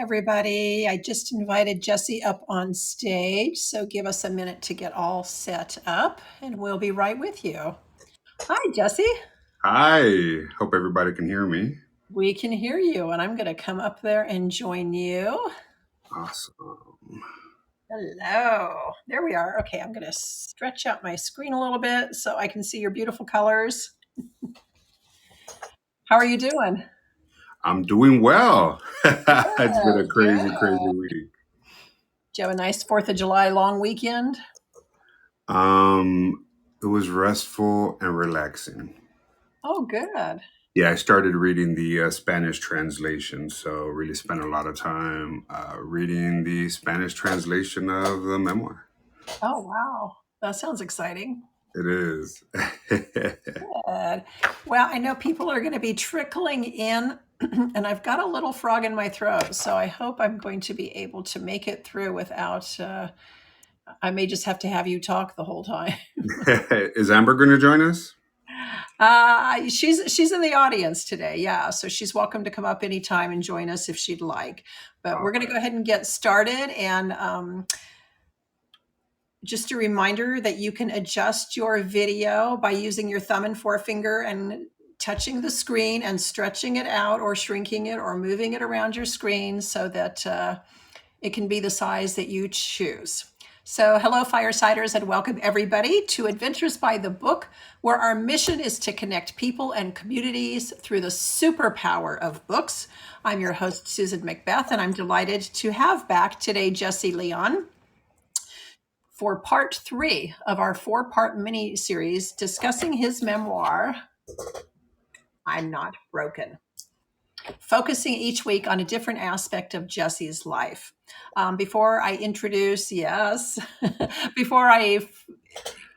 everybody. I just invited Jesse up on stage, so give us a minute to get all set up, and we'll be right with you. Hi, Jesse. Hi, hope everybody can hear me. We can hear you, and I'm going to come up there and join you. Awesome. Hello. There we are. Okay, I'm going to stretch out my screen a little bit so I can see your beautiful colors. How are you doing? I'm doing well. It's been a crazy, Good. crazy week. Did you have a nice 4th of July long weekend? It was restful and relaxing. Oh, good. Yeah, I started reading the Spanish translation, so really spent a lot of time reading the Spanish translation of the memoir. Oh, wow. That sounds exciting. It is. Good. Well, I know people are going to be trickling in, and I've got a little frog in my throat, so I hope I'm going to be able to make it through without. I may just have to have you talk the whole time. Is Amber going to join us? She's in the audience today, yeah. So she's welcome to come up anytime and join us if she'd like. But we're going to go ahead and get started, and just a reminder that you can adjust your video by using your thumb and forefinger and touching the screen and stretching it out or shrinking it or moving it around your screen so that it can be the size that you choose. So hello, Firesiders, and welcome everybody to Adventures by the Book, where our mission is to connect people and communities through the superpower of books. I'm your host, Susan McBeth, and I'm delighted to have back today Jesse Leon for part 3 of our 4-part mini series discussing his memoir, I'm Not Broken, focusing each week on a different aspect of Jesse's life. Before I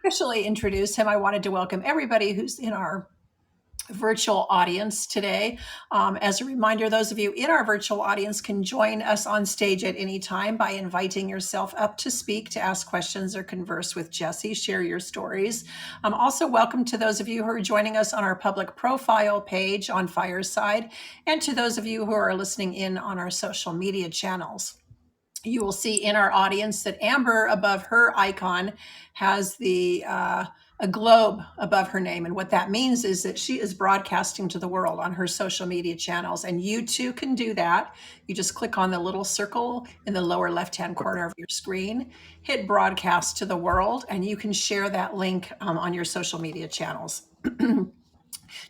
officially introduce him, I wanted to welcome everybody who's in our virtual audience today. As a reminder, those of you in our virtual audience can join us on stage at any time by inviting yourself up to speak, to ask questions or converse with Jesse, share your stories. Also, welcome to those of you who are joining us on our public profile page on Fireside, and to those of you who are listening in on our social media channels. You will see in our audience that Amber, above her icon, has a globe above her name. And what that means is that she is broadcasting to the world on her social media channels. And you too can do that. You just click on the little circle in the lower left-hand corner of your screen, hit broadcast to the world, and you can share that link on your social media channels.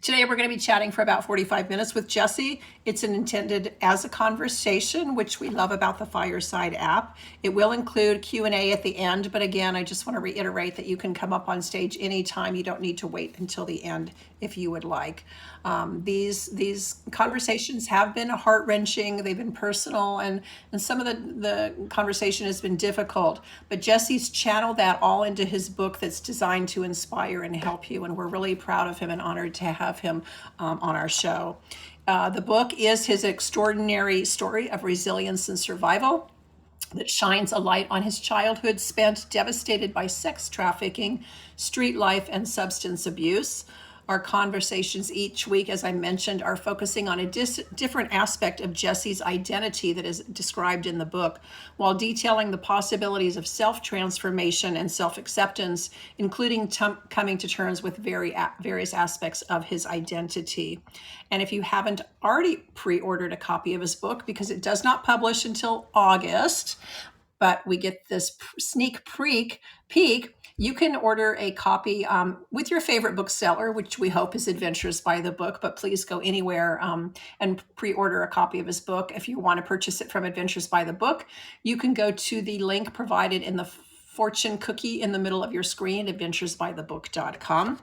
Today, we're going to be chatting for about 45 minutes with Jesse. It's intended as a conversation, which we love about the Fireside app. It will include Q&A at the end, but again, I just want to reiterate that you can come up on stage anytime. You don't need to wait until the end if you would like. These conversations have been heart-wrenching. They've been personal, and some of the conversation has been difficult. But Jesse's channeled that all into his book that's designed to inspire and help you, and we're really proud of him and honored to have him on our show. The book is his extraordinary story of resilience and survival that shines a light on his childhood spent devastated by sex trafficking, street life, and substance abuse. Our conversations each week, as I mentioned, are focusing on a different aspect of Jesse's identity that is described in the book, while detailing the possibilities of self-transformation and self-acceptance, including coming to terms with various aspects of his identity. And if you haven't already pre-ordered a copy of his book, because it does not publish until August, but we get this sneak peek, you can order a copy with your favorite bookseller, which we hope is Adventures by the Book, but please go anywhere and pre-order a copy of his book. If you want to purchase it from Adventures by the Book, you can go to the link provided in the fortune cookie in the middle of your screen, adventuresbythebook.com.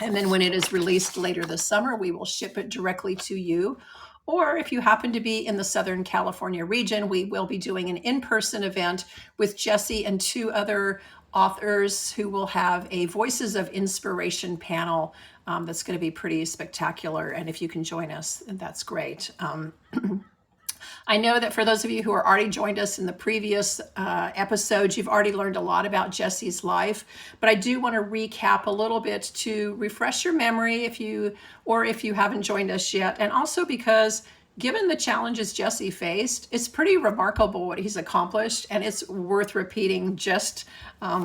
And then when it is released later this summer, we will ship it directly to you. Or if you happen to be in the Southern California region, we will be doing an in-person event with Jesse and 2 other authors who will have a Voices of Inspiration panel that's going to be pretty spectacular. And if you can join us, that's great. I know that for those of you who are already joined us in the previous episodes, you've already learned a lot about Jesse's life, but I do want to recap a little bit to refresh your memory if you haven't joined us yet, and also because Given the challenges Jesse faced, it's pretty remarkable what he's accomplished, and it's worth repeating just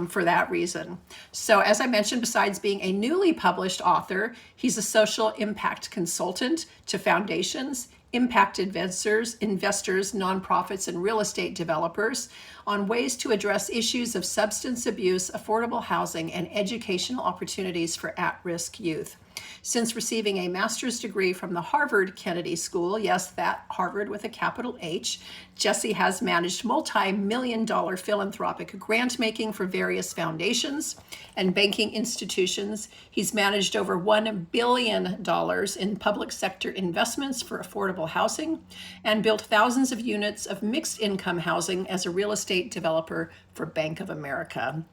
for that reason. So, as I mentioned, besides being a newly published author, he's a social impact consultant to foundations, impact investors, nonprofits, and real estate developers on ways to address issues of substance abuse, affordable housing, and educational opportunities for at-risk youth. Since receiving a master's degree from the Harvard Kennedy School, yes, that Harvard with a capital H, Jesse has managed multi-million-dollar philanthropic grant making for various foundations and banking institutions. He's managed over $1 billion in public sector investments for affordable housing and built thousands of units of mixed income housing as a real estate developer for Bank of America.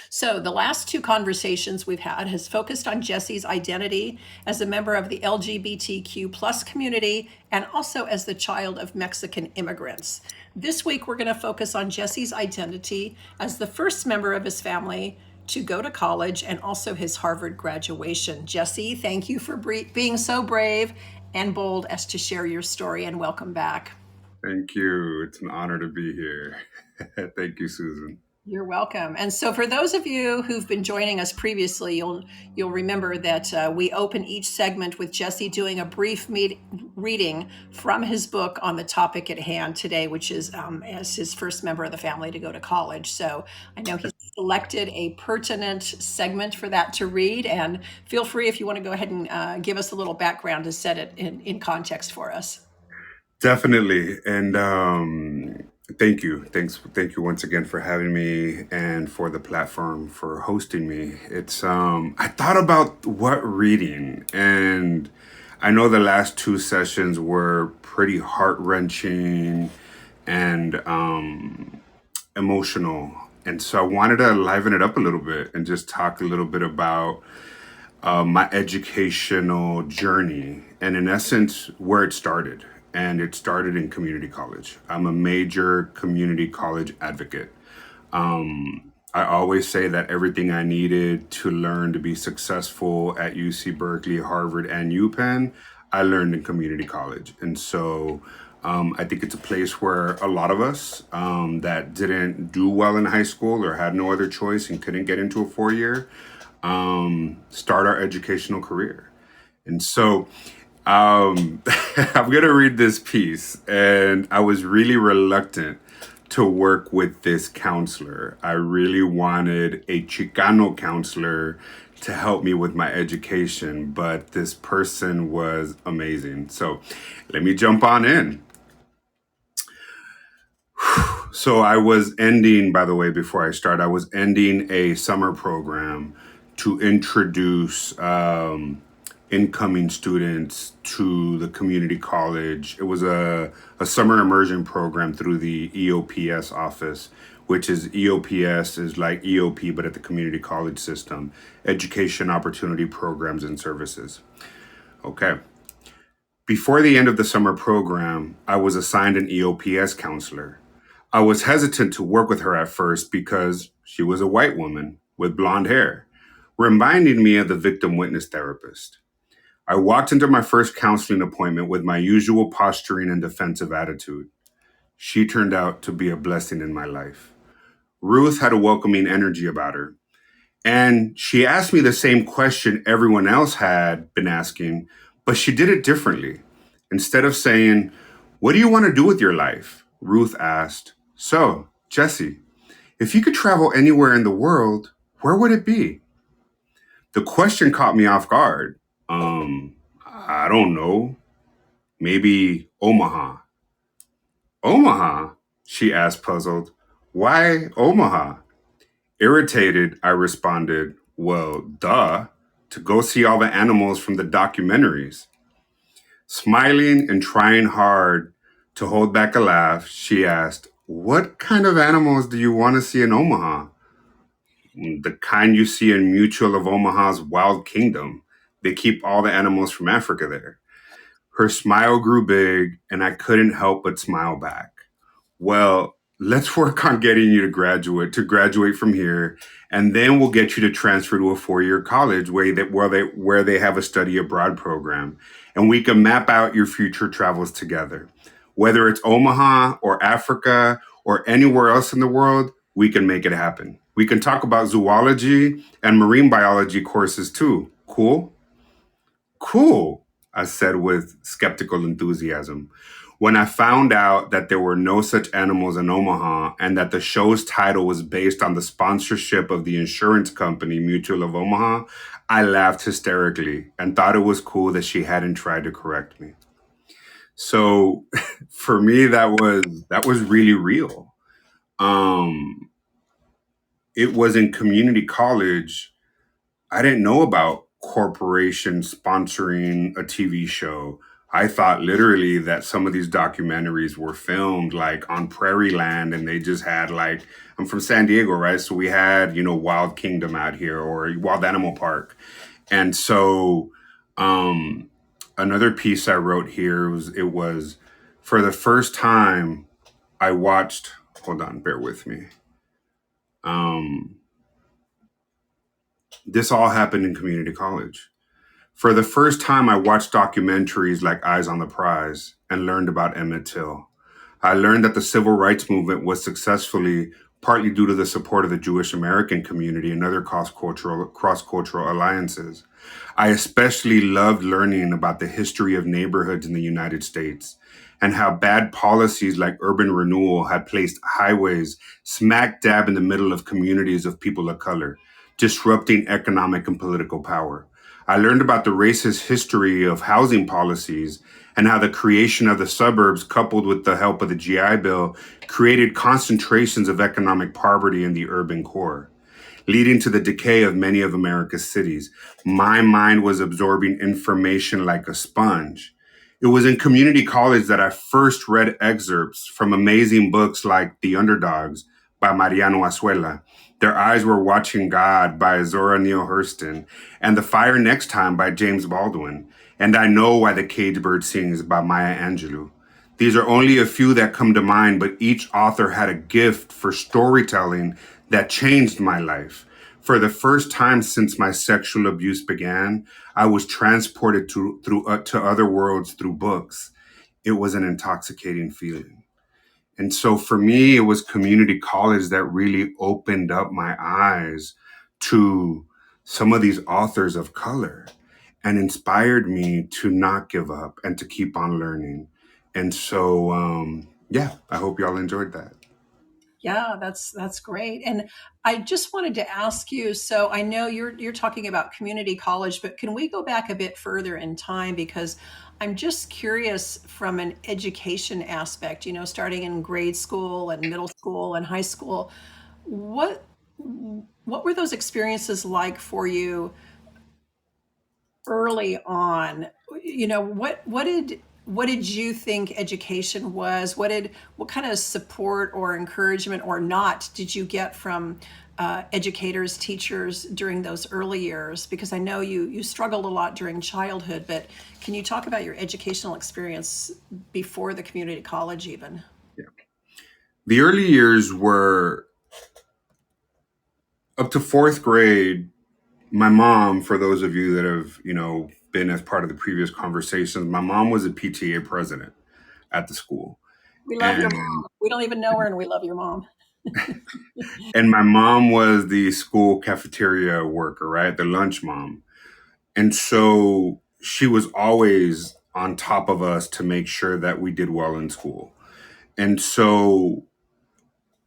So the last two conversations we've had has focused on Jesse's identity as a member of the LGBTQ plus community and also as the child of Mexican immigrants. This week, we're going to focus on Jesse's identity as the first member of his family to go to college and also his Harvard graduation. Jesse, thank you for being so brave and bold as to share your story, and welcome back. Thank you. It's an honor to be here. Thank you, Susan. You're welcome. And so, for those of you who've been joining us previously, you'll remember that we open each segment with Jesse doing a brief reading from his book on the topic at hand today, which is as his first member of the family to go to college. So I know he's selected a pertinent segment for that to read. And feel free if you want to go ahead and give us a little background to set it in context for us. Definitely. And thank you. Thank you once again for having me and for the platform for hosting me. It's I thought about what reading, and I know the last two sessions were pretty heart-wrenching and emotional. And so I wanted to liven it up a little bit and just talk a little bit about my educational journey and, in essence, where it started. And it started in community college. I'm a major community college advocate. I always say that everything I needed to learn to be successful at UC Berkeley, Harvard, and UPenn, I learned in community college. And so I think it's a place where a lot of us that didn't do well in high school or had no other choice and couldn't get into a 4-year start our educational career. And so I'm going to read this piece, and I was really reluctant to work with this counselor. I really wanted a Chicano counselor to help me with my education, but this person was amazing. So let me jump on in. So I was ending, by the way, before I start, I was ending a summer program to introduce incoming students to the community college. It was a summer immersion program through the EOPS office, which is EOPS is like EOP, but at the community college system, Education Opportunity Programs and Services. Okay. Before the end of the summer program, I was assigned an EOPS counselor. I was hesitant to work with her at first because she was a white woman with blonde hair, reminding me of the victim witness therapist. I walked into my first counseling appointment with my usual posturing and defensive attitude. She turned out to be a blessing in my life. Ruth had a welcoming energy about her, and she asked me the same question everyone else had been asking, but she did it differently. Instead of saying, "What do you want to do with your life?" Ruth asked, "So, Jesse, if you could travel anywhere in the world, where would it be?" The question caught me off guard. I don't know. Maybe Omaha. Omaha? She asked, puzzled. Why Omaha? Irritated, I responded, well, duh, to go see all the animals from the documentaries. Smiling and trying hard to hold back a laugh, she asked, what kind of animals do you want to see in Omaha? The kind you see in Mutual of Omaha's Wild Kingdom. They keep all the animals from Africa there. Her smile grew big, and I couldn't help but smile back. Well, let's work on getting you to graduate from here, and then we'll get you to transfer to a 4-year college where they have a study abroad program. and we can map out your future travels together. Whether it's Omaha or Africa or anywhere else in the world, we can make it happen. We can talk about zoology and marine biology courses too. Cool? Cool, I said with skeptical enthusiasm. When I found out that there were no such animals in Omaha and that the show's title was based on the sponsorship of the insurance company Mutual of Omaha, I laughed hysterically and thought it was cool that she hadn't tried to correct me. So for me that was really real. Um it was in community college. I didn't know about corporations sponsoring a TV show. I thought literally that some of these documentaries were filmed like on prairie land and they just had like, I'm from San Diego, right? So we had, Wild Kingdom out here or Wild Animal Park. And so um another piece I wrote here was for the first time I watched, hold on, bear with me. Um this all happened in community college. For the first time, I watched documentaries like Eyes on the Prize and learned about Emmett Till. I learned that the civil rights movement was successfully partly due to the support of the Jewish American community and other cross-cultural alliances. I especially loved learning about the history of neighborhoods in the United States and how bad policies like urban renewal had placed highways smack dab in the middle of communities of people of color, disrupting economic and political power. I learned about the racist history of housing policies and how the creation of the suburbs, coupled with the help of the GI Bill, created concentrations of economic poverty in the urban core, leading to the decay of many of America's cities. My mind was absorbing information like a sponge. It was in community college that I first read excerpts from amazing books like The Underdogs by Mariano Azuela, Their Eyes Were Watching God by Zora Neale Hurston, and The Fire Next Time by James Baldwin, and I Know Why the Cage Bird Sings by Maya Angelou. These are only a few that come to mind, but each author had a gift for storytelling that changed my life. For the first time since my sexual abuse began, I was transported to other worlds through books. It was an intoxicating feeling. And so for me, it was community college that really opened up my eyes to some of these authors of color and inspired me to not give up and to keep on learning. And so, yeah, I hope y'all enjoyed that. Yeah, that's great. And I just wanted to ask you, so I know you're talking about community college, but can we go back a bit further in time because I'm just curious from an education aspect, starting in grade school and middle school and high school, what what were those experiences like for you early on? What did you think education was? What kind of support or encouragement or not did you get from educators, teachers during those early years? Because I know you struggled a lot during childhood, but can you talk about your educational experience before the community college even? Yeah. The early years were up to fourth grade. My mom, for those of you that have, been as part of the previous conversations, my mom was a PTA president at the school. We love your And mom. We don't even know her, and we love your mom. and my mom was the school cafeteria worker, right? The lunch mom. And so she was always on top of us to make sure that we did well in school. And so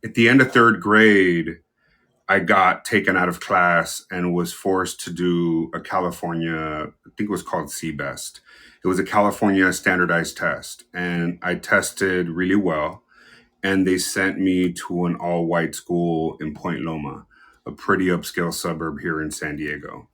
at the end of third grade, I got taken out of class and was forced to do a California, I think it was called CBEST. It was a California standardized test. And I tested really well. And they sent me to an all white school in Point Loma, a pretty upscale suburb here in San Diego.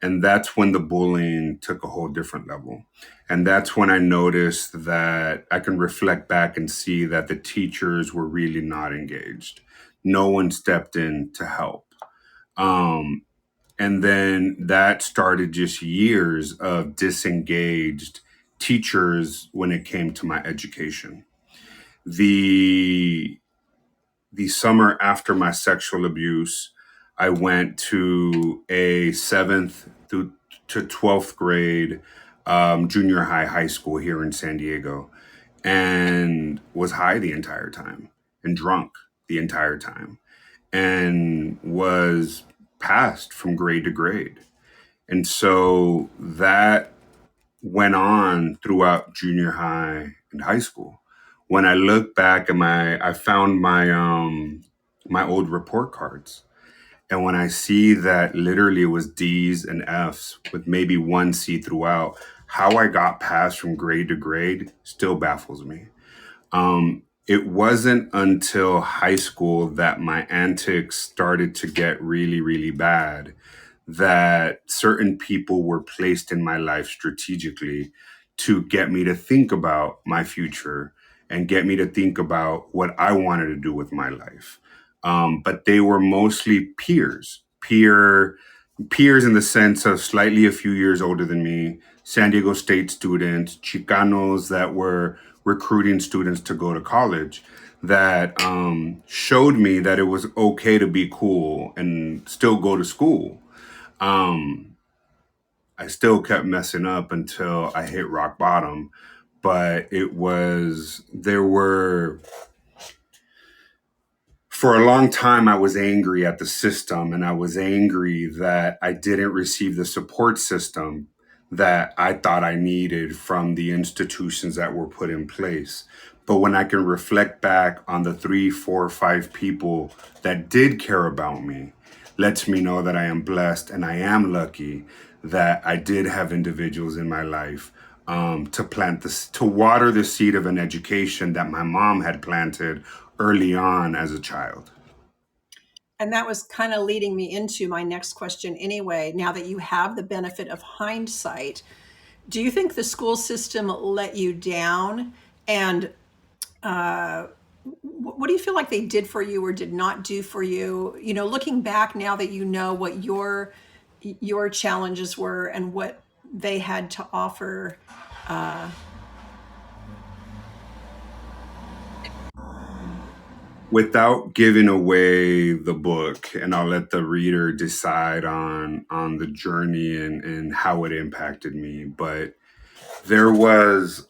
And that's when the bullying took a whole different level. And that's when I noticed that I can reflect back and see that the teachers were really not engaged. No one stepped in to help. Um, and then that started just years of disengaged teachers when it came to my education. The the summer after my sexual abuse, I went to a seventh through to 12th grade junior high, high school here in San Diego, and was high the entire time and drunk the entire time and was passed from grade to grade. And so that went on throughout junior high and high school. When I look back at I found my old report cards. And when I see that literally it was D's and F's with maybe one C throughout, how I got passed from grade to grade still baffles me. It wasn't until high school that my antics started to get really, really bad, that certain people were placed in my life strategically to get me to think about my future and get me to think about what I wanted to do with my life. But they were mostly peers in the sense of slightly a few years older than me, San Diego State students, Chicanos that were recruiting students to go to college, that showed me that it was okay to be cool and still go to school. Um, I still kept messing up until I hit rock bottom, but there were, for a long time, I was angry at the system, and I was angry that I didn't receive the support system that I thought I needed from the institutions that were put in place. But when I can reflect back on the 3, 4, 5 people that did care about me, lets me know that I am blessed and I am lucky that I did have individuals in my life, to water the seed of an education that my mom had planted early on as a child. And that was kind of leading me into my next question anyway. Now that you have the benefit of hindsight, do you think the school system let you down? And uh, what do you feel like they did for you or did not do for you? You know, looking back now that you know what your challenges were and what they had to offer. Uh, Without giving away the book, and I'll let the reader decide on the journey and how it impacted me. But there was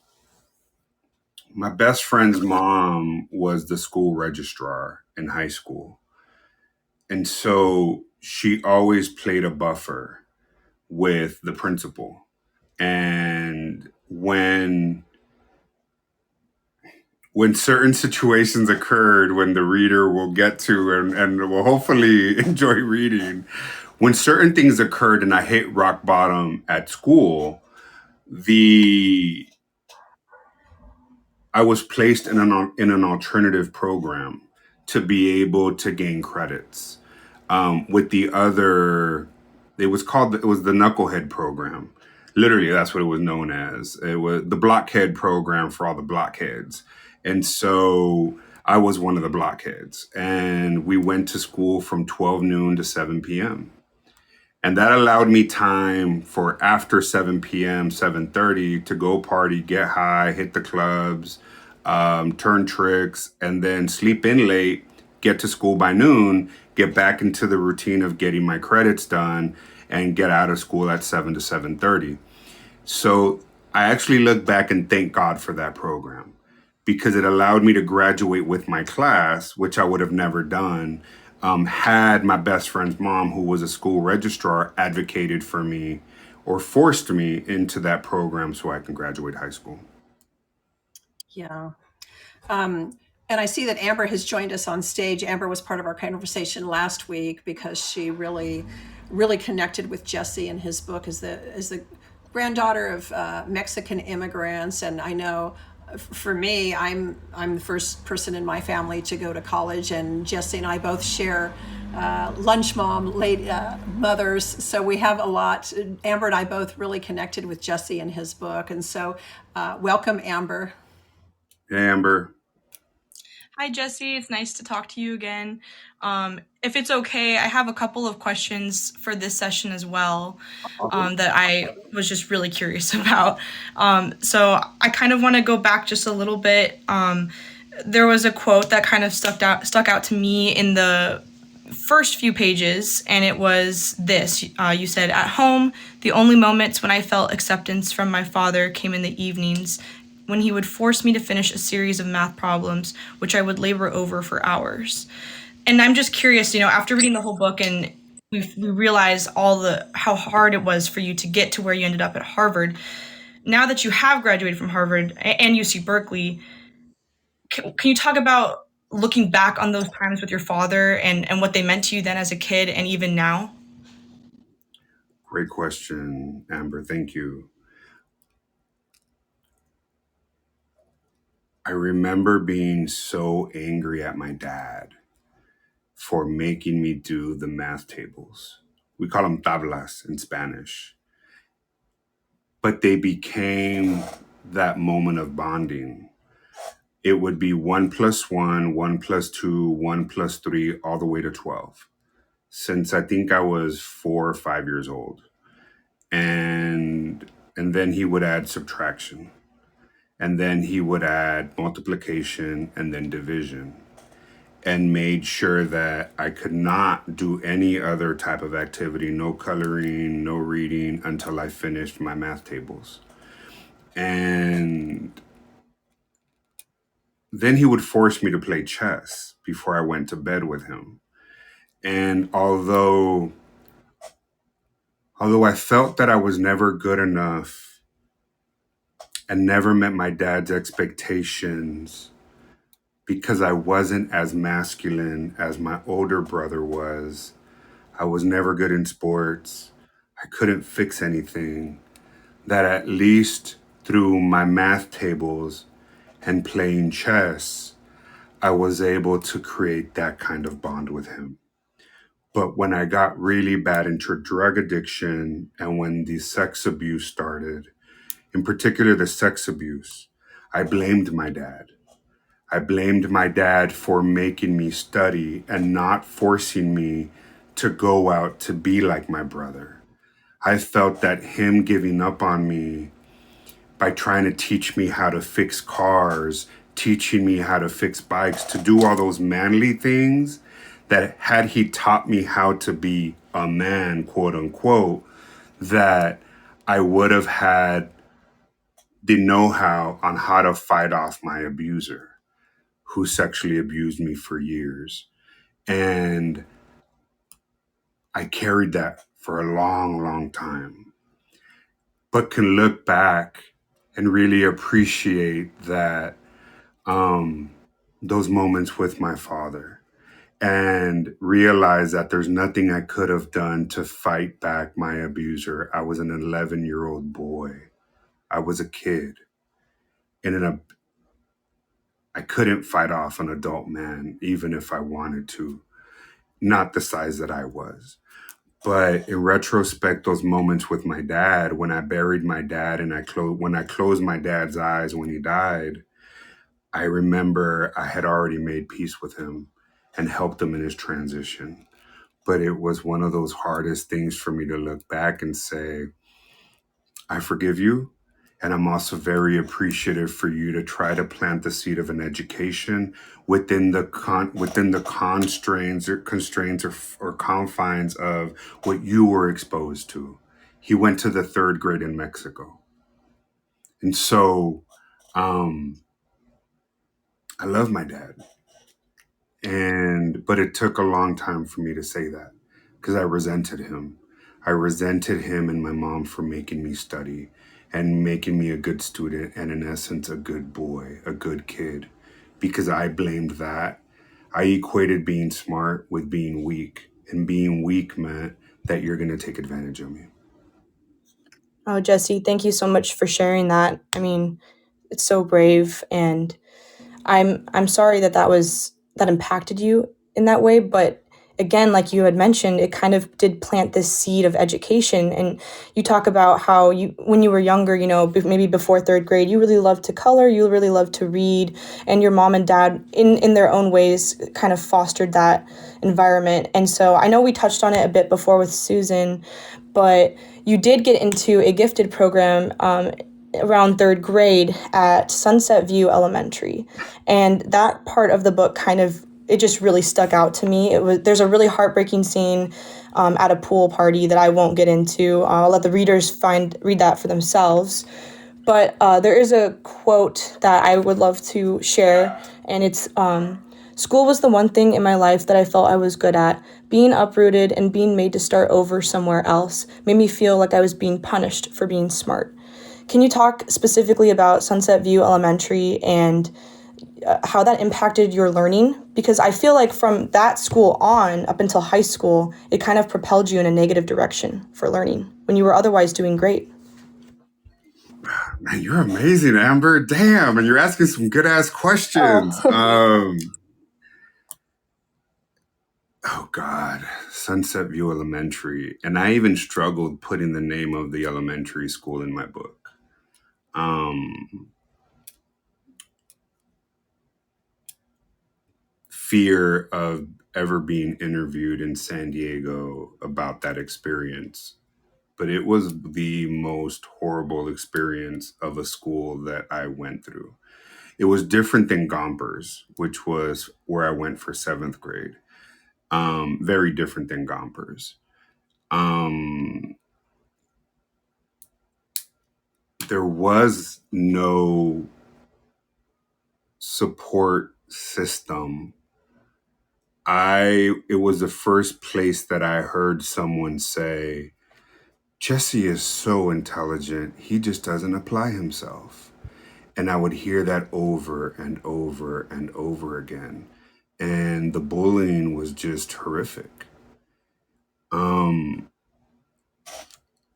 my best friend's mom was the school registrar in high school. And so she always played a buffer with the principal. And when certain situations occurred, when the reader will get to and will hopefully enjoy reading, when certain things occurred and I hit rock bottom at school, the I was placed in an alternative program to be able to gain credits. With the other, it was the Knucklehead program. Literally, that's what it was known as. It was the blockhead program for all the blockheads, and so I was one of the blockheads. And we went to school from 12 noon to 7 p.m. And that allowed me time for after 7 p.m., 7:30 to go party, get high, hit the clubs, turn tricks, and then sleep in late, get to school by noon, get back into the routine of getting my credits done, and get out of school at 7 to 7:30. So I actually look back and thank God for that program because it allowed me to graduate with my class, which I would have never done had my best friend's mom, who was a school registrar, advocated for me or forced me into that program so I can graduate high school. yeah. And I see that Amber has joined us on stage. Amber was part of our conversation last week because she really connected with Jesse and his book as the granddaughter of Mexican immigrants. And I know for me, I'm the first person in my family to go to college, and Jesse and I both share lunch mom, late mothers. So we have a lot. Amber and I both really connected with Jesse and his book, and so welcome, Amber. Hey, Amber. Hi, Jesse. It's nice to talk to you again. If it's okay, I have a couple of questions for this session as well that I was just really curious about. So I kind of want to go back just a little bit. There was a quote that kind of stuck out to me in the first few pages, and it was this. You said, "At home, the only moments when I felt acceptance from my father came in the evenings, when he would force me to finish a series of math problems, which I would labor over for hours." And I'm just curious, after reading the whole book, and we realize how hard it was for you to get to where you ended up at Harvard. Now that you have graduated from Harvard and UC Berkeley, can you talk about looking back on those times with your father and what they meant to you then as a kid and even now? Great question, Amber. Thank you. I remember being so angry at my dad for making me do the math tables. We call them tablas in Spanish. But they became that moment of bonding. It would be 1+1, 1+2, 1+3, all the way to 12. Since I think I was 4 or 5 years old. And then he would add subtraction. And then he would add multiplication and then division, and made sure that I could not do any other type of activity, no coloring, no reading, until I finished my math tables. And then he would force me to play chess before I went to bed with him. And although I felt that I was never good enough and never met my dad's expectations because I wasn't as masculine as my older brother was, I was never good in sports, I couldn't fix anything, that at least through my math tables and playing chess, I was able to create that kind of bond with him. But when I got really bad into drug addiction and when the sex abuse started, in particular the sex abuse, I blamed my dad. I blamed my dad for making me study and not forcing me to go out to be like my brother. I felt that him giving up on me by trying to teach me how to fix cars, teaching me how to fix bikes, to do all those manly things, that had he taught me how to be a man, quote unquote, that I would have had the know-how on how to fight off my abuser who sexually abused me for years. And I carried that for a long, long time, but can look back and really appreciate that, those moments with my father, and realize that there's nothing I could have done to fight back my abuser. I was an 11-year-old boy. I was a kid. And I couldn't fight off an adult man, even if I wanted to, not the size that I was. But in retrospect, those moments with my dad, when I buried my dad and when I closed my dad's eyes when he died, I remember I had already made peace with him and helped him in his transition. But it was one of those hardest things for me to look back and say, I forgive you. And I'm also very appreciative for you to try to plant the seed of an education within the constraints or confines of what you were exposed to. He went to the 3rd grade in Mexico. And so I love my dad. But it took a long time for me to say that because I resented him. I resented him and my mom for making me study and making me a good student and, in essence, a good boy, a good kid, because I blamed that. I equated being smart with being weak, and being weak meant that you're going to take advantage of me. Oh, Jesse, thank you so much for sharing that. I mean, it's so brave, and I'm sorry that impacted you in that way, but again, like you had mentioned, it kind of did plant this seed of education. And you talk about how when you were younger, maybe before 3rd grade, you really loved to color, you really loved to read, and your mom and dad in their own ways kind of fostered that environment. And so I know we touched on it a bit before with Susan, but you did get into a gifted program around 3rd grade at Sunset View Elementary. And that part of the book kind of it just really stuck out to me. There's a really heartbreaking scene at a pool party that I won't get into. I'll let the readers read that for themselves. But there is a quote that I would love to share, and it's school was the one thing in my life that I felt I was good at. Being uprooted and being made to start over somewhere else made me feel like I was being punished for being smart. Can you talk specifically about Sunset View Elementary and how that impacted your learning? Because I feel like from that school on up until high school, it kind of propelled you in a negative direction for learning when you were otherwise doing great. Man, you're amazing, Amber. Damn, and you're asking some good ass questions. Oh God, Sunset View Elementary, and I even struggled putting the name of the elementary school in my book. Fear of ever being interviewed in San Diego about that experience. But it was the most horrible experience of a school that I went through. It was different than Gompers, which was where I went for 7th grade. Very different than Gompers. There was no support system. It was the first place that I heard someone say, Jesse is so intelligent, he just doesn't apply himself. And I would hear that over and over and over again. And the bullying was just horrific.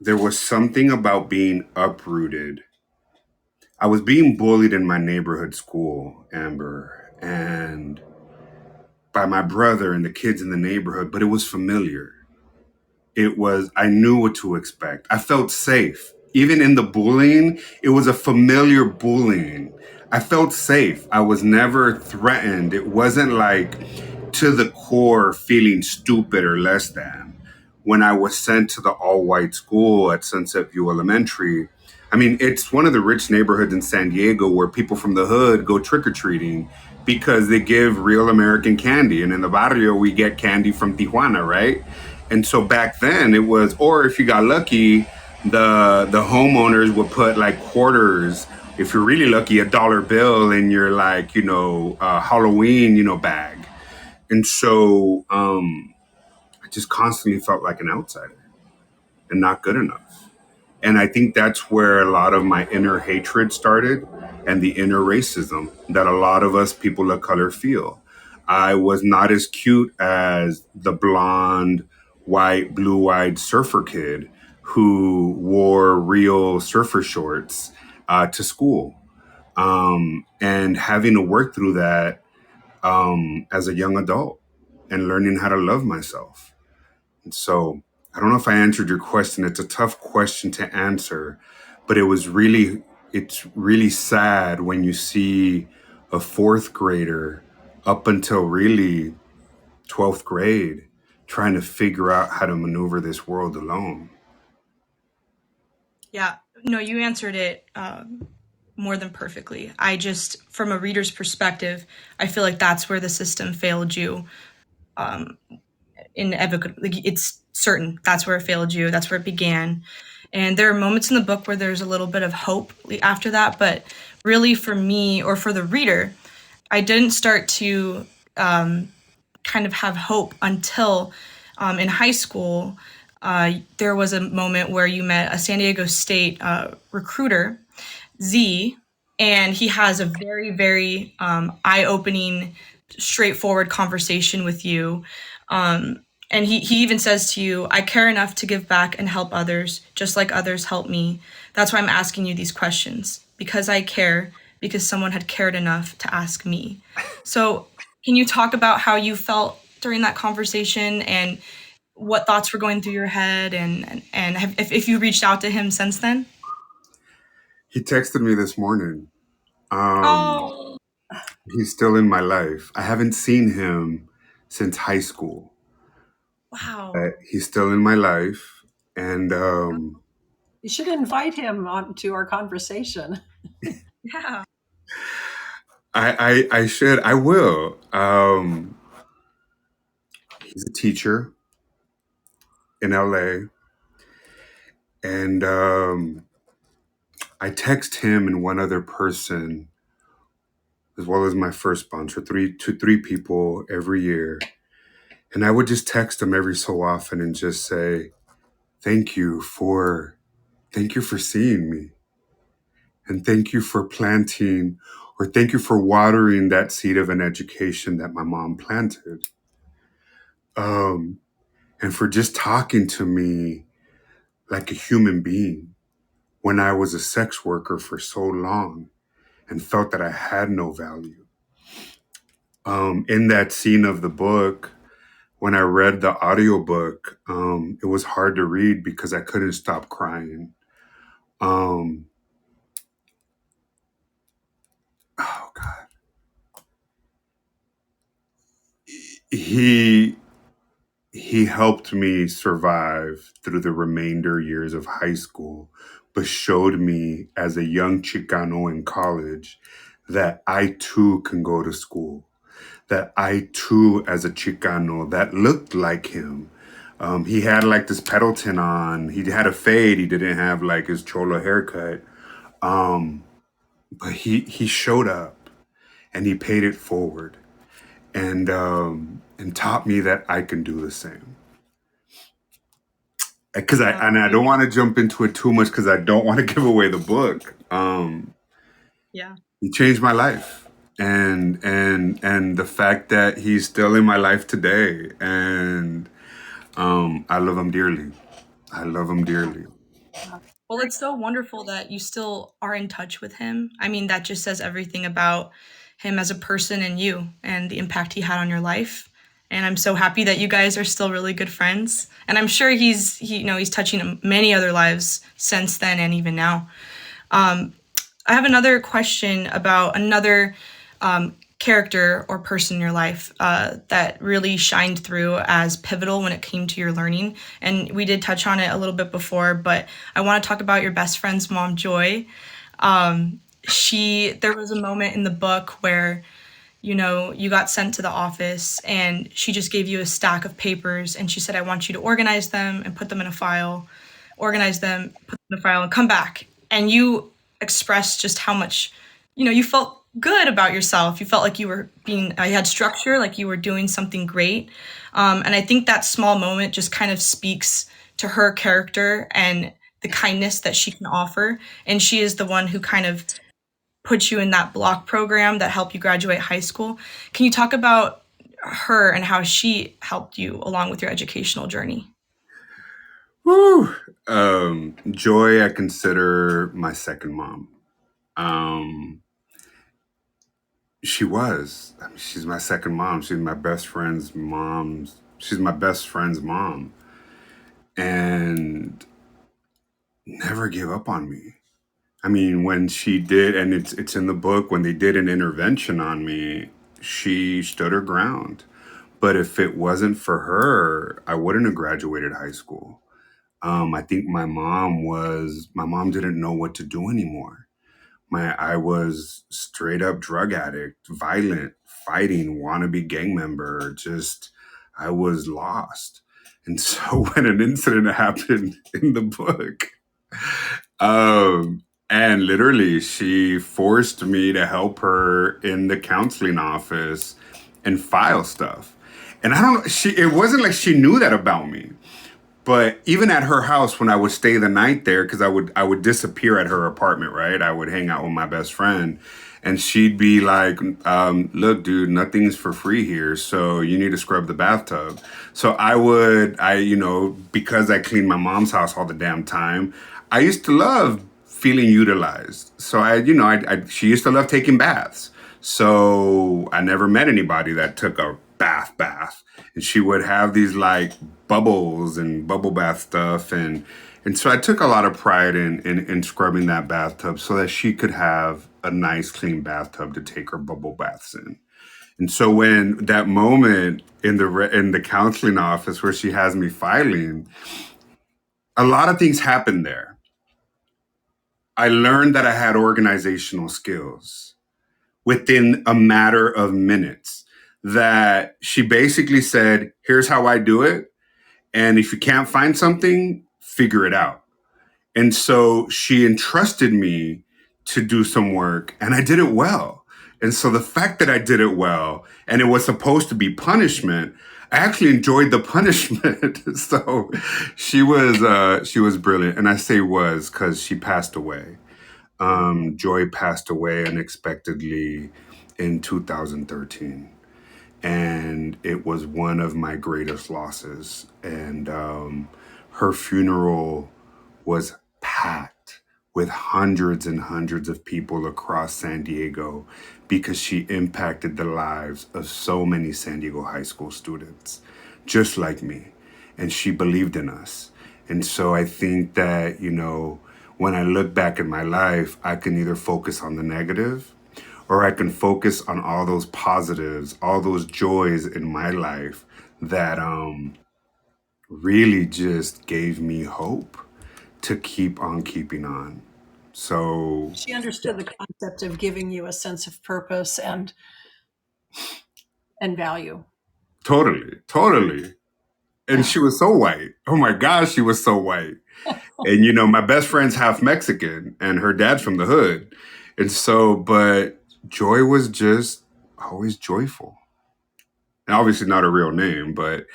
There was something about being uprooted. I was being bullied in my neighborhood school, Amber, and by my brother and the kids in the neighborhood, but it was familiar. I knew what to expect. I felt safe. Even in the bullying, it was a familiar bullying. I felt safe. I was never threatened. It wasn't like to the core feeling stupid or less than. When I was sent to the all-white school at Sunset View Elementary, I mean, it's one of the rich neighborhoods in San Diego where people from the hood go trick-or-treating because they give real American candy. And in the barrio, we get candy from Tijuana, right? And so back then it was, or if you got lucky, the homeowners would put like quarters, if you're really lucky, $1 bill in your like, Halloween, bag. And so I just constantly felt like an outsider and not good enough. And I think that's where a lot of my inner hatred started and the inner racism that a lot of us people of color feel. I was not as cute as the blonde, white, blue-eyed surfer kid who wore real surfer shorts to school. And having to work through that as a young adult and learning how to love myself. And so I don't know if I answered your question. It's a tough question to answer, but it's really sad when you see a 4th grader up until really 12th grade trying to figure out how to maneuver this world alone. Yeah, no, you answered it more than perfectly. From a reader's perspective, I feel like that's where the system failed you. Inevitably, it's certain that's where it failed you. That's where it began. And there are moments in the book where there's a little bit of hope after that. But really, for me or for the reader, I didn't start to kind of have hope until in high school. There was a moment where you met a San Diego State recruiter, Z, and he has a very, very eye-opening, straightforward conversation with you. And he even says to you, I care enough to give back and help others, just like others help me. That's why I'm asking you these questions, because I care, because someone had cared enough to ask me. So can you talk about how you felt during that conversation and what thoughts were going through your head and if you reached out to him since then? He texted me this morning. Oh, He's still in my life. I haven't seen him since high school, wow. but he's still in my life. And You should invite him on to our conversation. Yeah. I should, I will. He's a teacher in LA. And I text him and one other person, as well as my first bunch, or three people every year. And I would just text him every so often and just say, thank you for seeing me. And thank you for planting, or thank you for watering that seed of an education that my mom planted. And for just talking to me like a human being when I was a sex worker for so long and felt that I had no value. In that scene of the book, when I read the audiobook, it was hard to read because I couldn't stop crying. Um, oh God. He helped me survive through the remainder years of high school, but showed me as a young Chicano in college that I too can go to school, that I too, as a Chicano that looked like him. He had like this Pendleton on. He had a fade. He didn't have like his cholo haircut. But he showed up and he paid it forward, and taught me that I can do the same. Because I don't want to jump into it too much because I don't want to give away the book. Yeah. He changed my life, and the fact that he's still in my life today, and I love him dearly. I love him dearly. Well, it's so wonderful that you still are in touch with him. I mean, that just says everything about him as a person and you and the impact he had on your life. And I'm so happy that you guys are still really good friends. And I'm sure he's touching many other lives since then and even now. I have another question about another character or person in your life that really shined through as pivotal when it came to your learning. And we did touch on it a little bit before, but I want to talk about your best friend's mom, Joy. There was a moment in the book where, you got sent to the office and she just gave you a stack of papers and she said, I want you to organize them and put them in a file, organize them, put them in a file, and come back. And you expressed just how much, you felt good about yourself. You felt like you had structure, like you were doing something great. And I think that small moment just kind of speaks to her character and the kindness that she can offer. And she is the one who kind of put you in that block program that helped you graduate high school. Can you talk about her and how she helped you along with your educational journey? Woo! Joy, I consider my second mom. She was. I mean, she's my second mom. She's my best friend's mom. She's my best friend's mom, and never gave up on me. I mean, when she did, and it's in the book, when they did an intervention on me, she stood her ground. But if it wasn't for her, I wouldn't have graduated high school. I think my mom didn't know what to do anymore. I was straight up drug addict, violent, fighting, wannabe gang member. Just, I was lost. And so when an incident happened in the book, and literally she forced me to help her in the counseling office and file stuff. And I don't know, it wasn't like she knew that about me. But even at her house, when I would stay the night there, because I would disappear at her apartment, right? I would hang out with my best friend, and she'd be like, "Look, dude, nothing's for free here, so you need to scrub the bathtub." So because I cleaned my mom's house all the damn time, I used to love feeling utilized. So she used to love taking baths. So I never met anybody that took a bath. And she would have these like bubbles and bubble bath stuff. And so I took a lot of pride in scrubbing that bathtub so that she could have a nice clean bathtub to take her bubble baths in. And so when that moment in the counseling office where she has me filing, a lot of things happened there. I learned that I had organizational skills within a matter of minutes. that she basically said, here's how I do it. And if you can't find something, figure it out. And so she entrusted me to do some work, and I did it well. And so the fact that I did it well, and it was supposed to be punishment, I actually enjoyed the punishment. So she was brilliant, and I say was because she passed away. Joy passed away unexpectedly in 2013, and it was one of my greatest losses. And her funeral was packed with hundreds and hundreds of people across San Diego because she impacted the lives of so many San Diego high school students, just like me. And she believed in us. And so I think that, when I look back at my life, I can either focus on the negative or I can focus on all those positives, all those joys in my life that really just gave me hope to keep on keeping on. So, She understood the concept of giving you a sense of purpose and value. totally, totally. And she was so white. Oh my gosh, she was so white. And my best friend's half Mexican and her dad's from the hood. And so, but Joy was just always joyful. And obviously not her real name, but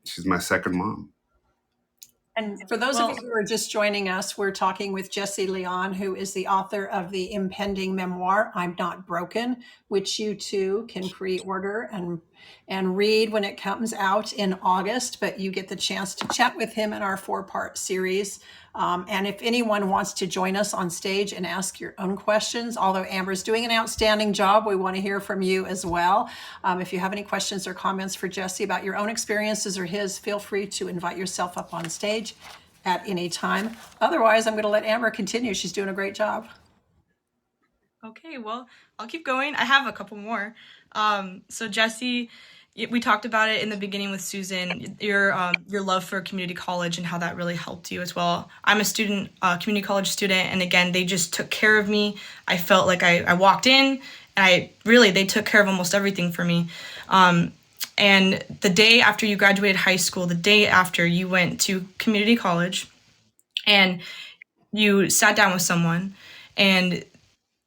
she's my second mom. And for those of you who are just joining us, we're talking with Jessie Leon, who is the author of the impending memoir, I'm Not Broken, which you too can pre-order and read when it comes out in August. But you get the chance to chat with him in our 4-part series. And if anyone wants to join us on stage and ask your own questions, although Amber's doing an outstanding job, we want to hear from you as well. If you have any questions or comments for Jessie about your own experiences or his, feel free to invite yourself up on stage at any time. Otherwise, I'm going to let Amber continue. She's doing a great job. Okay, well, I'll keep going. I have a couple more. So Jessie, we talked about it in the beginning with Susan, your love for community college and how that really helped you as well. I'm a student, community college student, and again, they just took care of me. I felt like I walked in, and they took care of almost everything for me. And the day after you graduated high school, the day after you went to community college, and you sat down with someone, and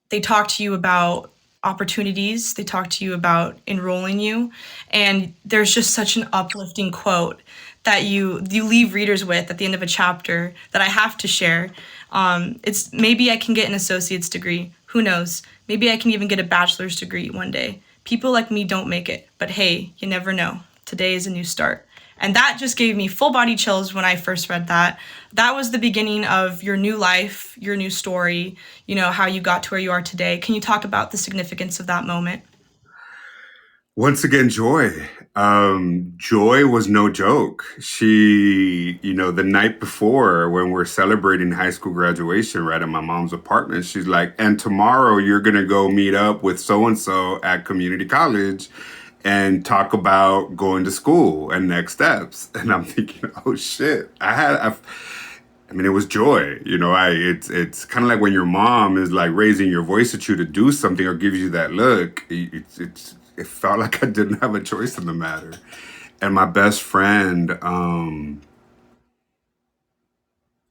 they talked to you about opportunities. They talked to you about enrolling you. And there's just such an uplifting quote that you leave readers with at the end of a chapter that I have to share. It's maybe I can get an associate's degree. Who knows? Maybe I can even get a bachelor's degree one day. People like me don't make it, but hey, you never know. Today is a new start. And that just gave me full body chills when I first read that. That was the beginning of your new life, your new story, how you got to where you are today. Can you talk about the significance of that moment? Once again, Joy. Joy was no joke. She, the night before when we're celebrating high school graduation, right at my mom's apartment, she's like, and tomorrow you're going to go meet up with so-and-so at community college and talk about going to school and next steps. And I'm thinking, oh shit, it was joy. It's kind of like when your mom is like raising your voice at you to do something or gives you that look. It felt like I didn't have a choice in the matter. And my best friend,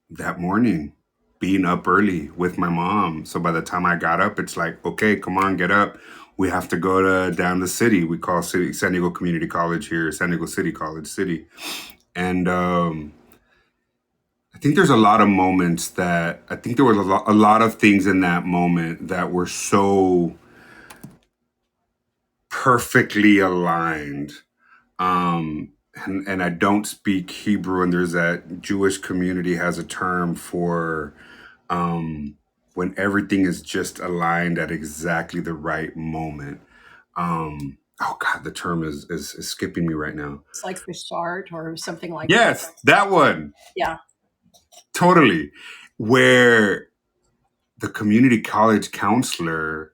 that morning, being up early with my mom. So by the time I got up, it's like, okay, come on, get up. We have to go down the city. We call San Diego Community College here, San Diego City College City. And I think there's a lot of moments I think there were a lot of things in that moment that were so perfectly aligned. And I don't speak Hebrew, and there's that Jewish community has a term for when everything is just aligned at exactly the right moment. Oh God, the term is skipping me right now. It's like the chart or something like Yes, that one. Yeah. Totally. Where the community college counselor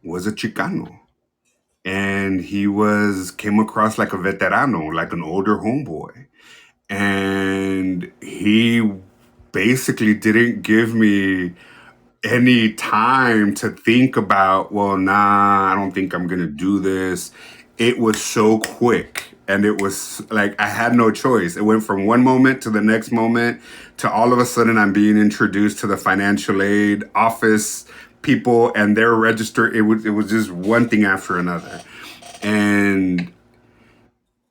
was a Chicano. And he came across like a veterano, like an older homeboy. And he basically didn't give me any time to think about, well, nah, I don't think I'm going to do this. It was so quick. And it was like I had no choice. It went from one moment to the next moment to all of a sudden I'm being introduced to the financial aid office people and their register. It was just one thing after another. And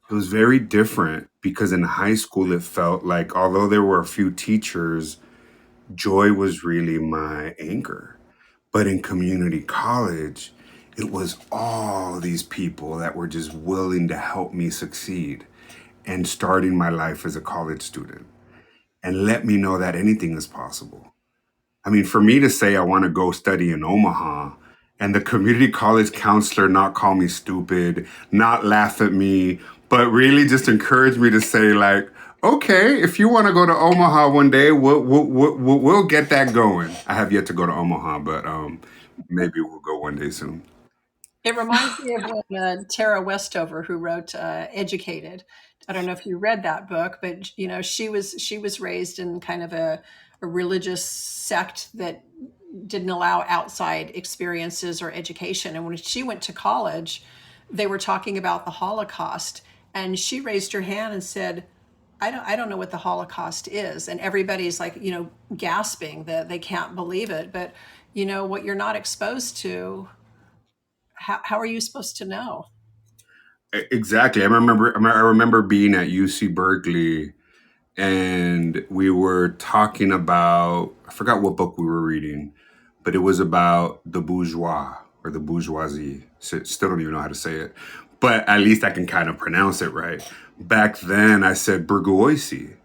it was very different because in high school it felt like although there were a few teachers, joy was really my anchor. But in community college, it was all these people that were just willing to help me succeed and starting my life as a college student and let me know that anything is possible. I mean, for me to say I want to go study in Omaha and the community college counselor not call me stupid, not laugh at me, but really just encourage me to say, like, okay, if you want to go to Omaha one day, we'll get that going. I have yet to go to Omaha, but maybe we'll go one day soon. It reminds me of when Tara Westover, who wrote "Educated." I don't know if you read that book, but she was raised in kind of a religious sect that didn't allow outside experiences or education. And when she went to college, they were talking about the Holocaust, and she raised her hand and said, I don't know what the Holocaust is. And everybody's like, gasping that they can't believe it. But what you're not exposed to, how are you supposed to know? Exactly. I remember being at UC Berkeley and we were talking about, I forgot what book we were reading, but it was about the bourgeois or the bourgeoisie. Still don't even know how to say it, but at least I can kind of pronounce it right. Back then I said bourgeoisie,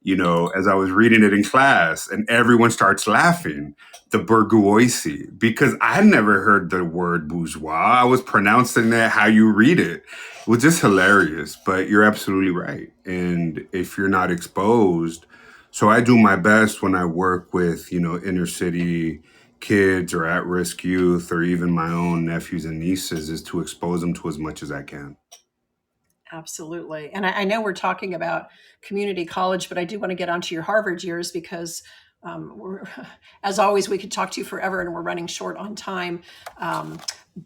as I was reading it in class, and everyone starts laughing. The bourgeoisie, because I never heard the word bourgeois. I was pronouncing that how you read it. It was just hilarious, but you're absolutely right. And if you're not exposed, so I do my best when I work with, inner city kids or at risk youth or even my own nephews and nieces is to expose them to as much as I can. Absolutely. And I know we're talking about community college, but I do want to get onto your Harvard years because as always, we could talk to you forever and we're running short on time. Um,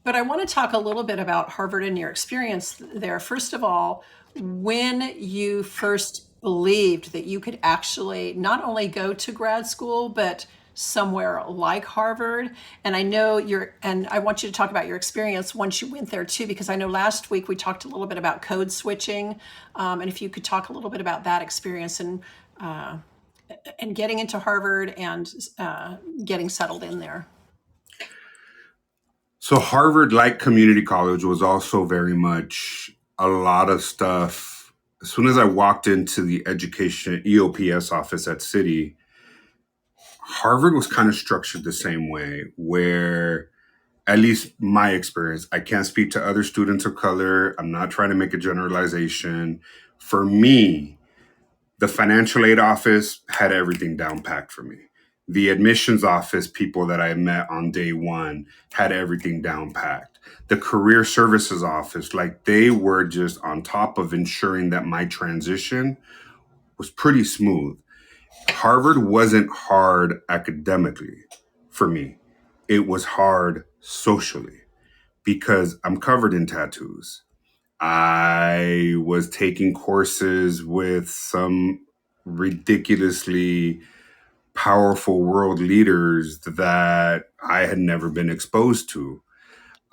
but I want to talk a little bit about Harvard and your experience there. First of all, when you first believed that you could actually not only go to grad school, but somewhere like Harvard. And I want you to talk about your experience once you went there too, because I know last week we talked a little bit about code switching. And if you could talk a little bit about that experience uh, and getting into Harvard and getting settled in there. So Harvard, like community college, was also very much a lot of stuff. As soon as I walked into the education EOPS office at Citi, Harvard was kind of structured the same way, where at least my experience, I can't speak to other students of color. I'm not trying to make a generalization. For me, the financial aid office had everything down packed for me. The admissions office people that I met on day one had everything down packed. The career services office, like they were just on top of ensuring that my transition was pretty smooth. Harvard wasn't hard academically for me. It was hard socially because I'm covered in tattoos. I was taking courses with some ridiculously powerful world leaders that I had never been exposed to.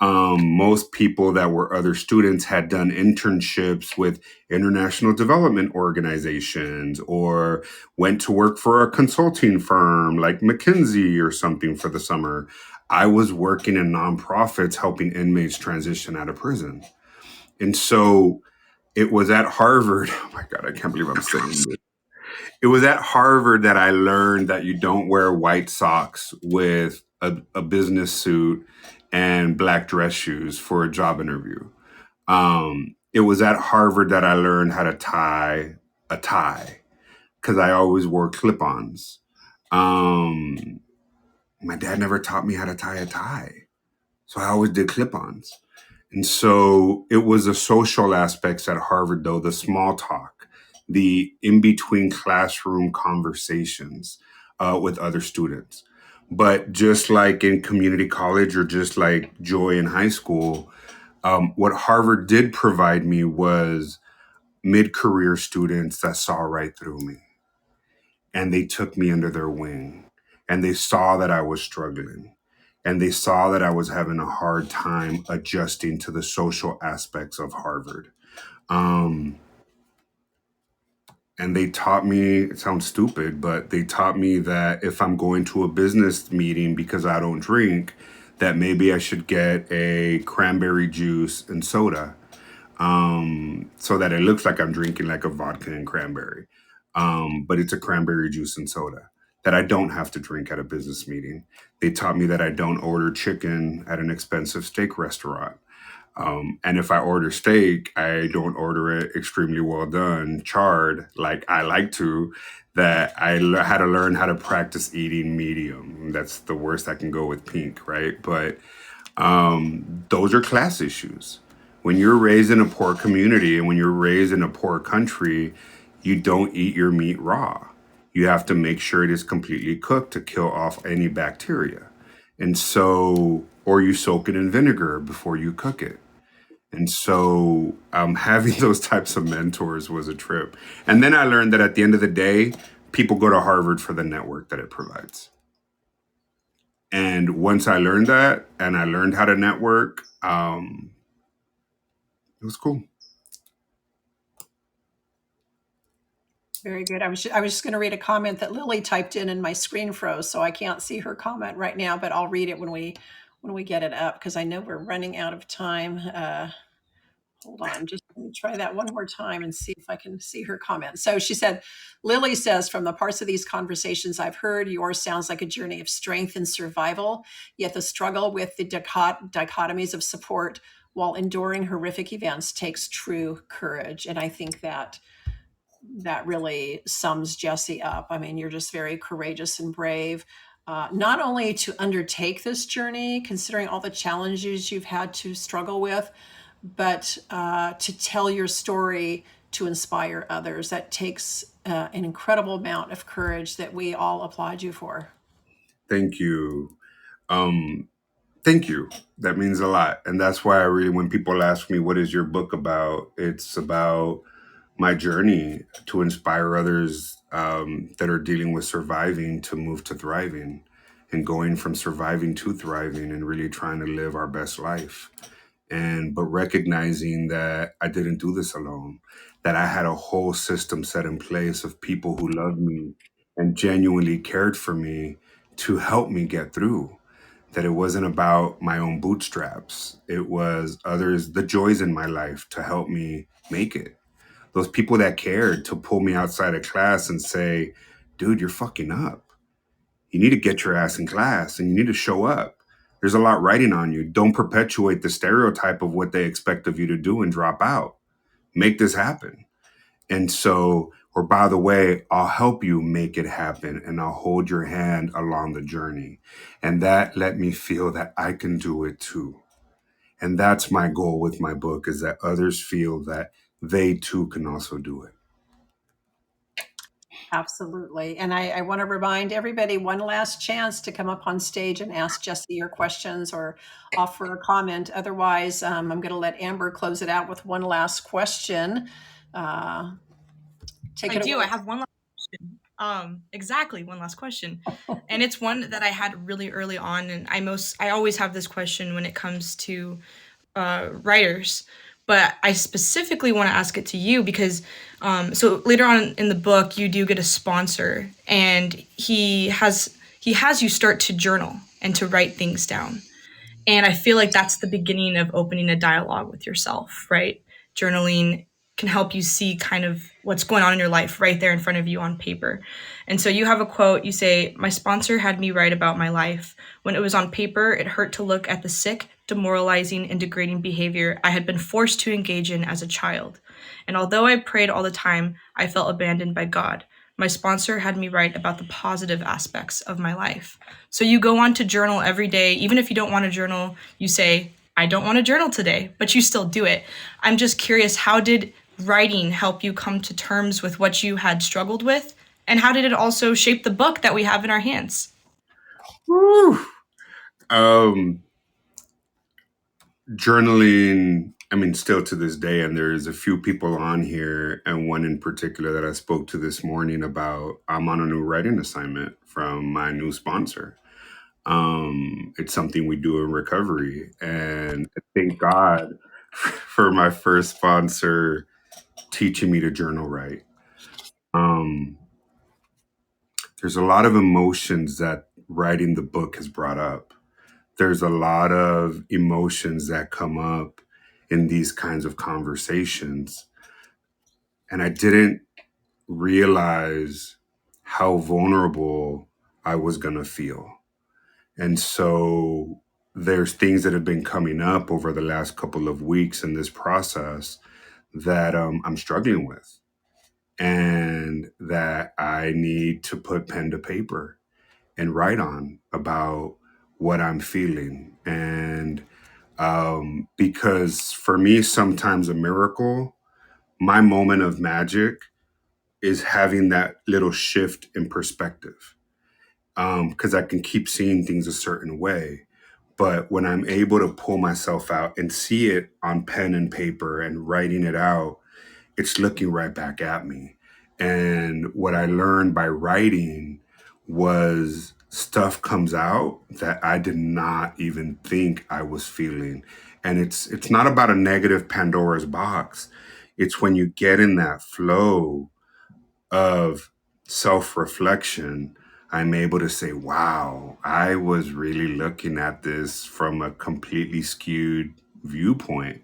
Most people that were other students had done internships with international development organizations or went to work for a consulting firm like McKinsey or something for the summer. I was working in nonprofits helping inmates transition out of prison. And so it was at Harvard. Oh my God, I can't believe I'm saying this. It was at Harvard that I learned that you don't wear white socks with a business suit and black dress shoes for a job interview. It was at Harvard that I learned how to tie a tie because I always wore clip ons. Um, my dad never taught me how to tie a tie. So I always did clip ons. And so it was the social aspects at Harvard, though, the small talk, the in between classroom conversations with other students. But just like in community college or just like joy in high school, what Harvard did provide me was mid-career students that saw right through me, and they took me under their wing, and they saw that I was struggling, and they saw that I was having a hard time adjusting to the social aspects of Harvard. Um, and they taught me, it sounds stupid, but they taught me that if I'm going to a business meeting because I don't drink, that maybe I should get a cranberry juice and soda, so that it looks like I'm drinking like a vodka and cranberry. But it's a cranberry juice and soda that I don't have to drink at a business meeting. They taught me that I don't order chicken at an expensive steak restaurant. And if I order steak, I don't order it extremely well done, charred, like I like to. That had to learn how to practice eating medium. That's the worst I can go with pink, right? But those are class issues. When you're raised in a poor community and when you're raised in a poor country, you don't eat your meat raw. You have to make sure it is completely cooked to kill off any bacteria. And so, or you soak it in vinegar before you cook it. And so, having those types of mentors was a trip. And then I learned that at the end of the day, people go to Harvard for the network that it provides. And once I learned that and I learned how to network, it was cool. Very good. I was just going to read a comment that Lily typed in and my screen froze, so I can't see her comment right now, but I'll read it when we get it up, because I know we're running out of time. Hold on, just let me try that one more time and see if I can see her comment. So she said, Lily says, from the parts of these conversations I've heard, yours sounds like a journey of strength and survival, yet the struggle with the dichotomies of support while enduring horrific events takes true courage. And I think that really sums Jessie up. I mean, you're just very courageous and brave, not only to undertake this journey, considering all the challenges you've had to struggle with, but to tell your story to inspire others. That takes an incredible amount of courage that we all applaud you for. Thank you. Um, Thank you. That means a lot. And that's why I really, when people ask me, what is your book about? It's about my journey to inspire others that are dealing with surviving to move to thriving, and going from surviving to thriving and really trying to live our best life. But recognizing that I didn't do this alone, that I had a whole system set in place of people who loved me and genuinely cared for me to help me get through, that it wasn't about my own bootstraps. It was others, the joys in my life to help me make it. Those people that cared to pull me outside of class and say, dude, you're fucking up. You need to get your ass in class and you need to show up. There's a lot riding on you. Don't perpetuate the stereotype of what they expect of you to do and drop out. Make this happen. And so, or by the way, I'll help you make it happen and I'll hold your hand along the journey. And that let me feel that I can do it too. And that's my goal with my book, is that others feel that they too can also do it. Absolutely. And I want to remind everybody one last chance to come up on stage and ask Jessie your questions or offer a comment. Otherwise, I'm going to let Amber close it out with one last question. Take it away. I have one last question. Exactly, one last question. And it's one that I had really early on, and I always have this question when it comes to writers, but I specifically want to ask it to you because so later on in the book you do get a sponsor, and he has you start to journal and to write things down. And I feel like that's the beginning of opening a dialogue with yourself, right? Journaling can help you see kind of what's going on in your life right there in front of you on paper. And so you have a quote, you say, "My sponsor had me write about my life. When it was on paper, it hurt to look at the sick, demoralizing, and degrading behavior I had been forced to engage in as a child. And although I prayed all the time, I felt abandoned by God. My sponsor had me write about the positive aspects of my life." So you go on to journal every day. Even if you don't want to journal, you say, "I don't want to journal today," but you still do it. I'm just curious, how did writing help you come to terms with what you had struggled with? And how did it also shape the book that we have in our hands? Whew. Um, Journaling, I mean, still to this day, and there's a few people on here, and one in particular that I spoke to this morning about. I'm on a new writing assignment from my new sponsor. It's something we do in recovery, and I thank God for my first sponsor teaching me to journal write. Um, there's a lot of emotions that writing the book has brought up. There's a lot of emotions that come up in these kinds of conversations. And I didn't realize how vulnerable I was going to feel. And so there's things that have been coming up over the last couple of weeks in this process that I'm struggling with and that I need to put pen to paper and write on about what I'm feeling. And because for me, sometimes a miracle, my moment of magic is having that little shift in perspective. Because I can keep seeing things a certain way. But when I'm able to pull myself out and see it on pen and paper and writing it out, it's looking right back at me. And what I learned by writing was stuff comes out that I did not even think I was feeling. And it's not about a negative Pandora's box. It's when you get in that flow of self-reflection, I'm able to say, wow, I was really looking at this from a completely skewed viewpoint.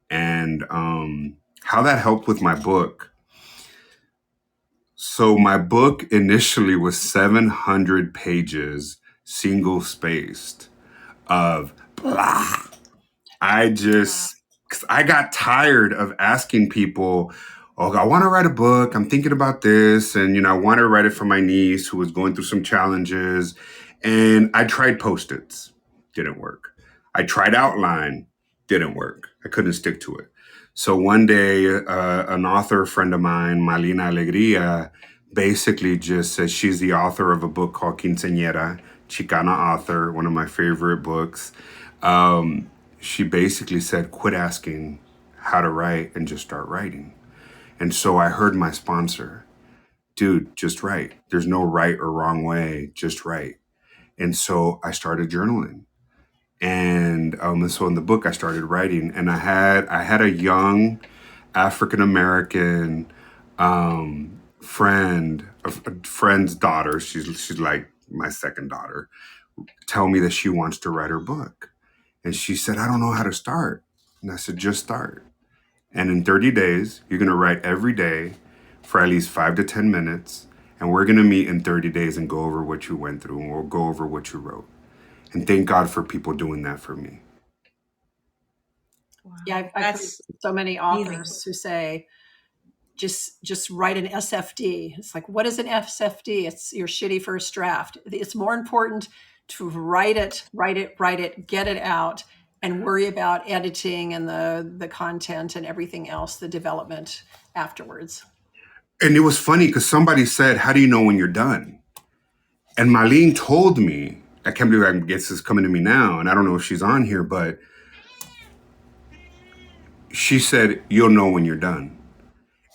And how that helped with my book. So my book initially was 700 pages, single spaced of blah. I just, cause I got tired of asking people, oh, I want to write a book. I'm thinking about this. And, I want to write it for my niece who was going through some challenges. And I tried Post-its, didn't work. I tried outline, didn't work. I couldn't stick to it. So one day, an author friend of mine, Malina Alegria, basically just says she's the author of a book called Quinceañera, Chicana author, one of my favorite books. She basically said, quit asking how to write and just start writing. And so I heard my sponsor, dude, just write. There's no right or wrong way, just write. And so I started journaling. And so in the book I started writing, and I had a young African American friend's daughter. She's like my second daughter. Tell me that she wants to write her book, and she said, I don't know how to start. And I said, just start. And in 30 days, you're going to write every day for at least 5 to 10 minutes. And we're going to meet in 30 days and go over what you went through, and we'll go over what you wrote. And thank God for people doing that for me. Wow. Yeah, I've heard That's so many amazing. authors who say, just write an SFD. It's like, what is an SFD? It's your shitty first draft. It's more important to write it, get it out, and worry about editing and the content and everything else, the development afterwards. And it was funny because somebody said, how do you know when you're done? And Marlene told me, I can't believe I guess this coming to me now, and I don't know if she's on here, but she said, you'll know when you're done.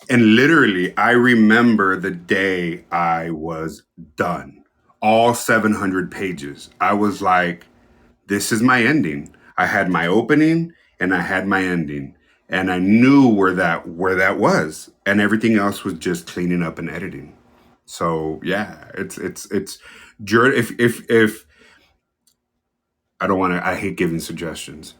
And literally, I remember the day I was done. All 700 pages. I was like, this is my ending. I had my opening and I had my ending. And I knew where that was. And everything else was just cleaning up and editing. So yeah, it's if I don't want to, I hate giving suggestions.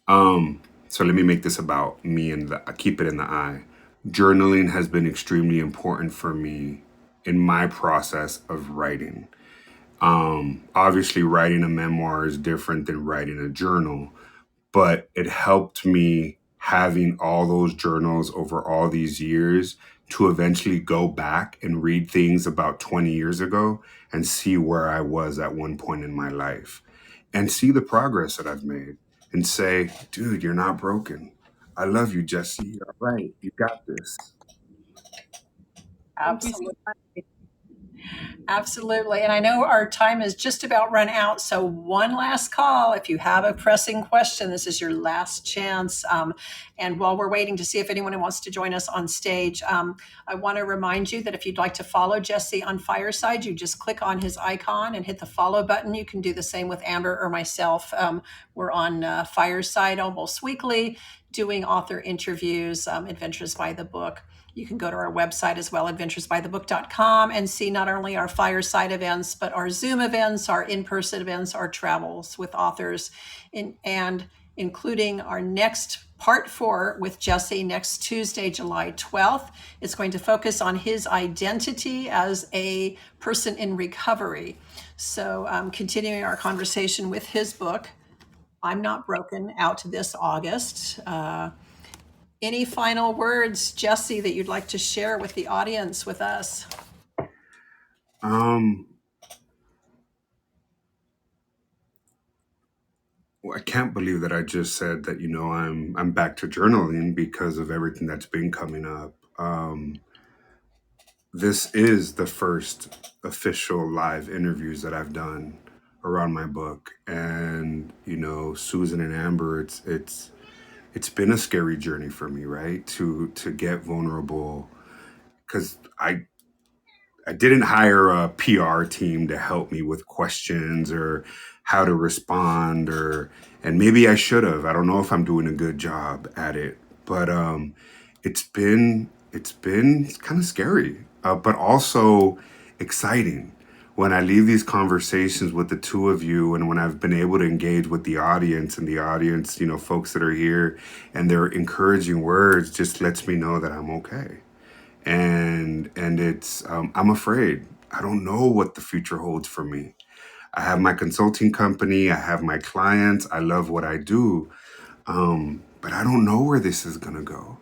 So let me make this about me and keep it in the eye. Journaling has been extremely important for me in my process of writing. Obviously, writing a memoir is different than writing a journal, but it helped me having all those journals over all these years to eventually go back and read things about 20 years ago and see where I was at one point in my life and see the progress that I've made and say, dude, you're not broken. I love you, Jesse. You're right. You got this. Thank you. Absolutely. Absolutely. And I know our time is just about run out. So, one last call. If you have a pressing question, this is your last chance. And while we're waiting to see if anyone wants to join us on stage, I want to remind you that if you'd like to follow Jesse on Fireside, you just click on his icon and hit the follow button. You can do the same with Amber or myself. We're on Fireside almost weekly, doing author interviews, Adventures by the Book. You can go to our website as well, adventuresbythebook.com, and see not only our fireside events, but our Zoom events, our in-person events, our travels with authors, and including our next part 4 with Jesse next Tuesday, July 12th. It's going to focus on his identity as a person in recovery. So continuing our conversation with his book, I'm Not Broken, out this August. Any final words, Jesse, that you'd like to share with the audience, with us? Well, I can't believe that I just said that, I'm back to journaling because of everything that's been coming up. This is the first official live interviews that I've done around my book. And, Susan and Amber, it's been a scary journey for me, right? To get vulnerable, because I didn't hire a PR team to help me with questions or how to respond, and maybe I should have. I don't know if I'm doing a good job at it, but it's been kind of scary, but also exciting when I leave these conversations with the two of you, and when I've been able to engage with the audience, and the audience, folks that are here, and their encouraging words just lets me know that I'm okay. And it's I'm afraid. I don't know what the future holds for me. I have my consulting company, I have my clients, I love what I do, but I don't know where this is gonna go.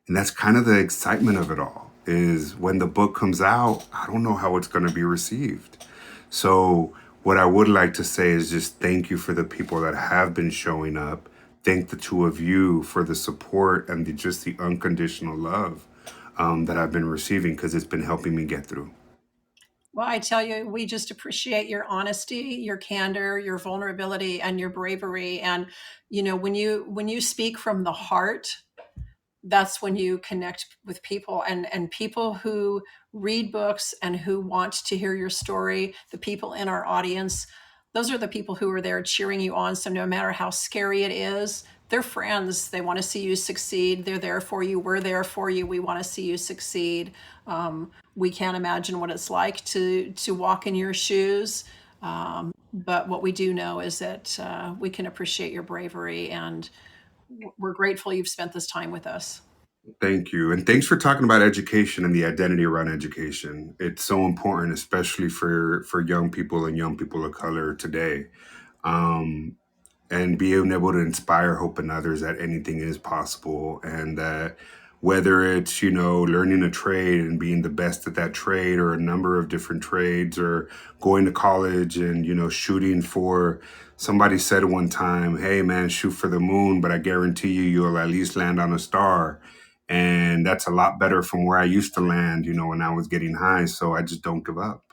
And that's kind of the excitement of it all, is when the book comes out, I don't know how it's going to be received. So what I would like to say is just thank you for the people that have been showing up. Thank the two of you for the support and just the unconditional love that I've been receiving, because it's been helping me get through. Well, I tell you, we just appreciate your honesty, your candor, your vulnerability, and your bravery. And when you speak from the heart, that's when you connect with people, and people who read books and who want to hear your story, the people in our audience, those are the people who are there cheering you on. So no matter how scary it is, they're friends. They want to see you succeed. They're there for you. We're there for you. We want to see you succeed. We can't imagine what it's like to walk in your shoes. But what we do know is that we can appreciate your bravery, and we're grateful you've spent this time with us. Thank you. And thanks for talking about education and the identity around education. It's so important, especially for young people and young people of color today. Um, and being able to inspire hope in others that anything is possible, and that whether it's learning a trade and being the best at that trade, or a number of different trades, or going to college and shooting for, somebody said one time, hey man, shoot for the moon, but I guarantee you'll at least land on a star. And that's a lot better from where I used to land when I was getting high. So I just don't give up,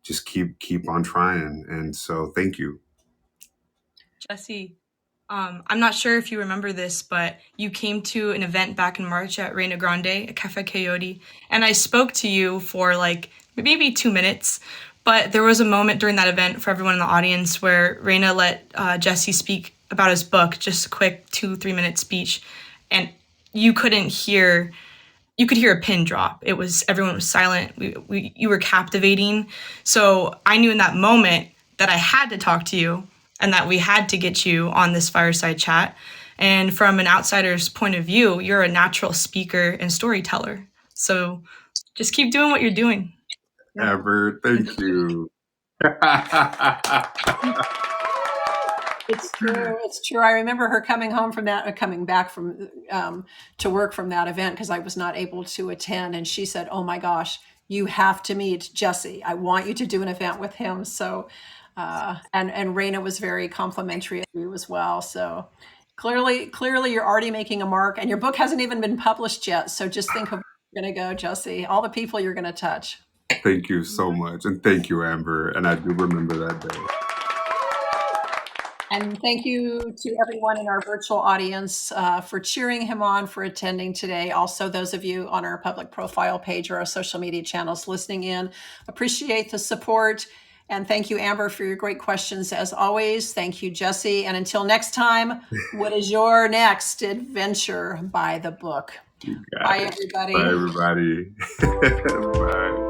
just keep on trying. And so thank you. Jesse, I'm not sure if you remember this, but you came to an event back in March at Reina Grande at Cafe Coyote, and I spoke to you for like maybe 2 minutes. But there was a moment during that event for everyone in the audience where Reina let Jesse speak about his book, just a quick 2-3 minute speech, and you couldn't hear. You could hear a pin drop. Everyone was silent. You were captivating. So I knew in that moment that I had to talk to you, and that we had to get you on this fireside chat. And from an outsider's point of view, you're a natural speaker and storyteller. So just keep doing what you're doing. Ever, thank you. It's true. It's true. I remember her coming home from that, coming back from to work from that event, because I was not able to attend, and she said, "Oh my gosh, you have to meet Jesse. I want you to do an event with him." So, and Raina was very complimentary of you as well. So, clearly, you're already making a mark, and your book hasn't even been published yet. So just think of where you're going to go, Jesse. All the people you're going to touch. Thank you so much. And thank you, Amber. And I do remember that day. And thank you to everyone in our virtual audience for cheering him on, for attending today. Also, those of you on our public profile page or our social media channels listening in, appreciate the support. And thank you, Amber, for your great questions as always. Thank you, Jesse. And until next time, what is your next adventure by the book? Bye, Got it. everybody. Bye, everybody. Bye.